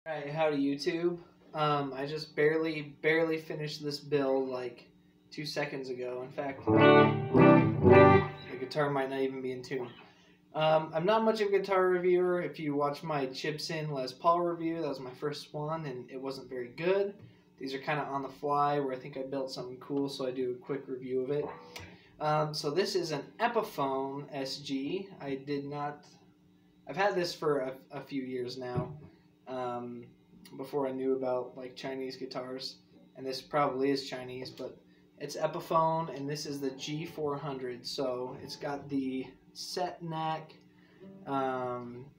Alright, howdy YouTube. I just barely finished this build like 2 seconds ago. In fact, the guitar might not even be in tune. I'm not much of a guitar reviewer. If you watch my Gibson Les Paul review, that was my first one and it wasn't very good. These are kind of on the fly where I think I built something cool, so I do a quick review of it. So this is an Epiphone SG. I've had this for a few years now. Before I knew about like Chinese guitars, and this probably is Chinese, but it's Epiphone, and this is the G400. So it's got the set neck.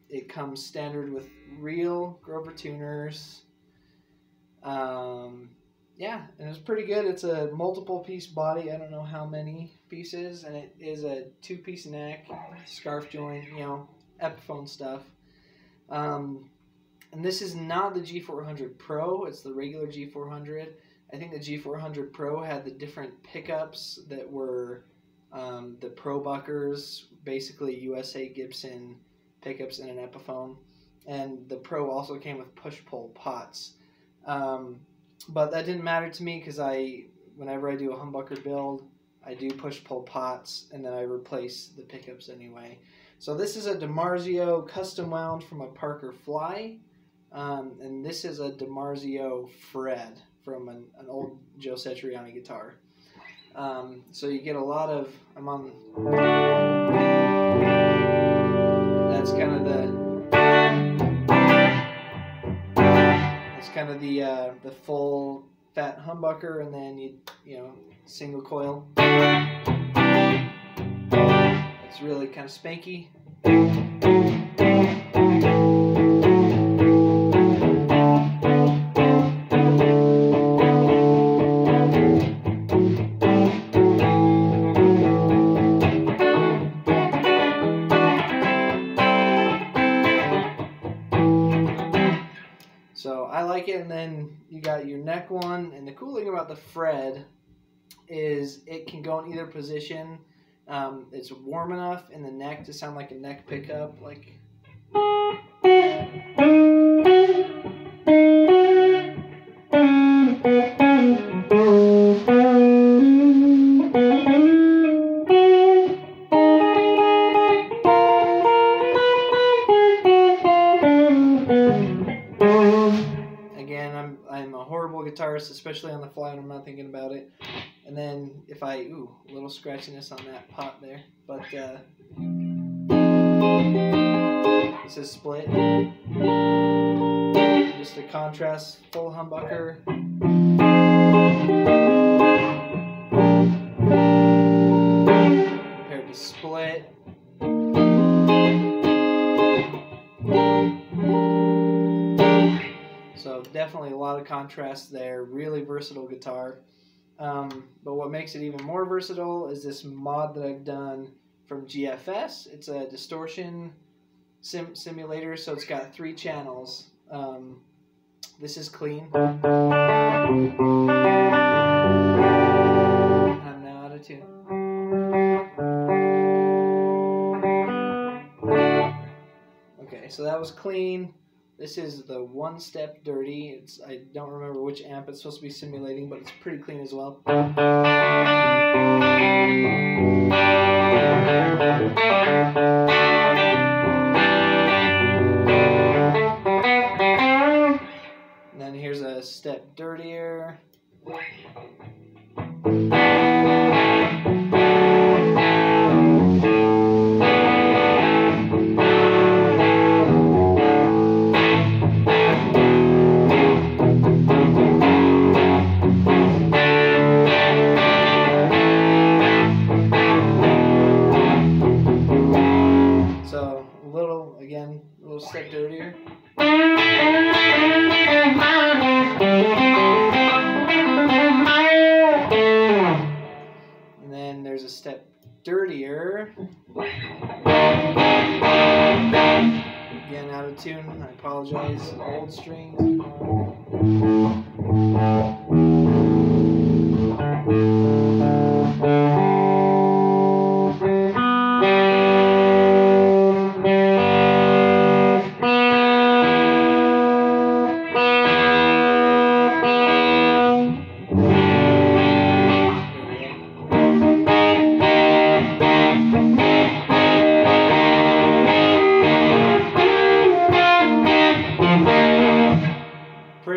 It comes standard with real Grover tuners. Yeah, and it's pretty good. It's a multiple piece body. I don't know how many pieces, and it is a 2-piece neck, scarf joint, you know, Epiphone stuff. And this is not the G400 Pro, it's the regular G400. I think the G400 Pro had the different pickups that were the Pro Buckers, basically USA Gibson pickups in an Epiphone. And the Pro also came with push-pull pots. But that didn't matter to me because whenever I do a humbucker build, I do push-pull pots and then I replace the pickups anyway. So this is a Dimarzio Custom wound from a Parker Fly. And this is a Dimarzio Fred from an old Joe Satriani guitar. So you get a lot of, that's kind of the full fat humbucker, and then you know, single coil. It's really kind of spanky. So I like it, and then you got your neck one, and the cool thing about the Fred is it can go in either position. It's warm enough in the neck to sound like a neck pickup, like. Again, I'm a horrible guitarist, especially on the fly when I'm not thinking about it. And then if a little scratchiness on that pot there. But this is split. Just a contrast, full humbucker. Compared to split. So definitely a lot of contrast there. Really versatile guitar. But what makes it even more versatile is this mod that I've done from GFS. It's a distortion simulator, so it's got 3 channels. This is clean. I'm now out of tune. Okay, so that was clean. This is the 1 step dirty. I don't remember which amp it's supposed to be simulating, but it's pretty clean as well. And then here's a step dirtier. Again, a little step dirtier. And then there's a step dirtier. Again, out of tune. I apologize. Old strings.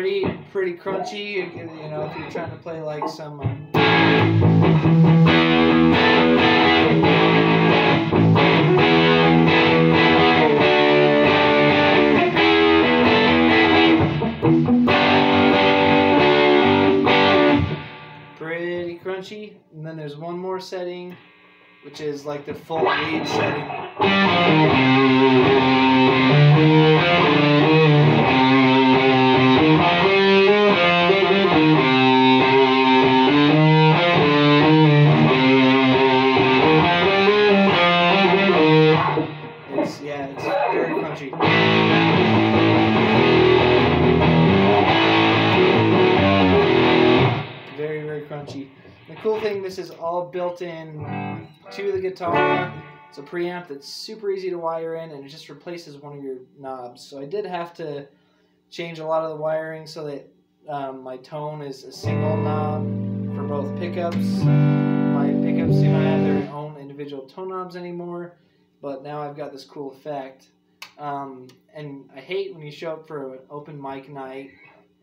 pretty crunchy. You know, if you're trying to play like some. Pretty crunchy. And then there's one more setting, which is like the full lead setting. It's very crunchy. Very crunchy. The cool thing, this is all built in to the guitar. It's a preamp that's super easy to wire in, and it just replaces one of your knobs. So I did have to change a lot of the wiring so that my tone is a single knob for both pickups. My pickups do not have their own individual tone knobs anymore, but now I've got this cool effect. And I hate when you show up for an open mic night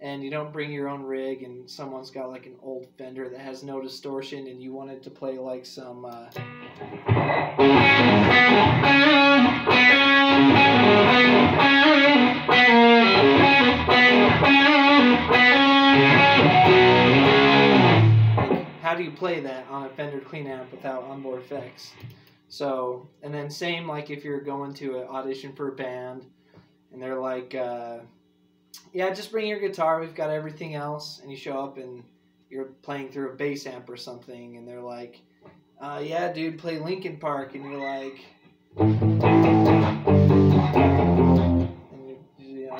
and you don't bring your own rig, and someone's got like an old Fender that has no distortion, and you wanted to play like some how do you play that on a Fender clean amp without onboard effects? So, and then same like if you're going to an audition for a band and they're like, yeah, just bring your guitar, we've got everything else, and you show up and you're playing through a bass amp or something, and they're like, yeah, dude, play Linkin Park, and you're like, and you know,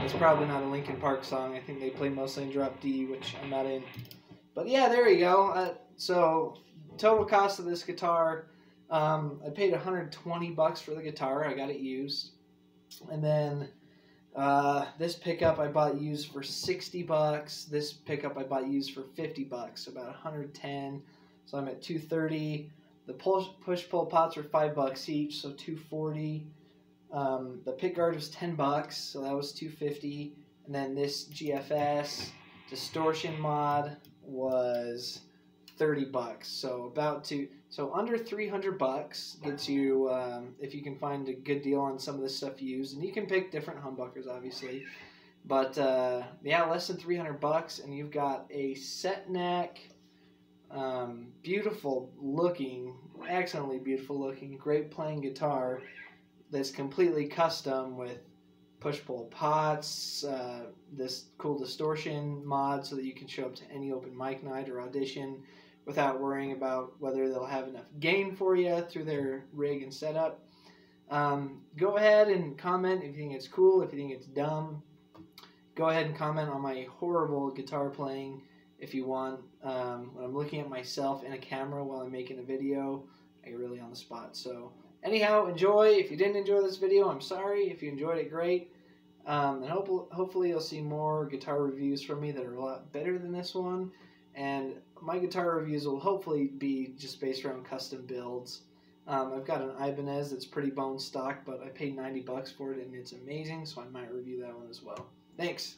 it's probably not a Linkin Park song. I think they play mostly in drop D, which I'm not in. But yeah, there you go. So total cost of this guitar, I paid $120 for the guitar. I got it used. And then this pickup I bought used for $60. This pickup I bought used for $50, about $110. So I'm at $230. The push-pull pots were $5 each, so $240. The pick guard was $10, so that was $250. And then this GFS distortion mod was $30, so under $300 gets you, if you can find a good deal on some of this stuff used, and you can pick different humbuckers obviously, but yeah, less than $300, and you've got a set neck, beautiful looking, excellently beautiful looking, great playing guitar that's completely custom with push-pull pots, this cool distortion mod so that you can show up to any open mic night or audition without worrying about whether they'll have enough gain for you through their rig and setup. Go ahead and comment if you think it's cool, if you think it's dumb. Go ahead and comment on my horrible guitar playing if you want. When I'm looking at myself in a camera while I'm making a video, I get really on the spot. So anyhow, enjoy. If you didn't enjoy this video, I'm sorry. If you enjoyed it, great. And hopefully you'll see more guitar reviews from me that are a lot better than this one. And my guitar reviews will hopefully be just based around custom builds. I've got an Ibanez that's pretty bone stock, but I paid $90 for it, and it's amazing, so I might review that one as well. Thanks.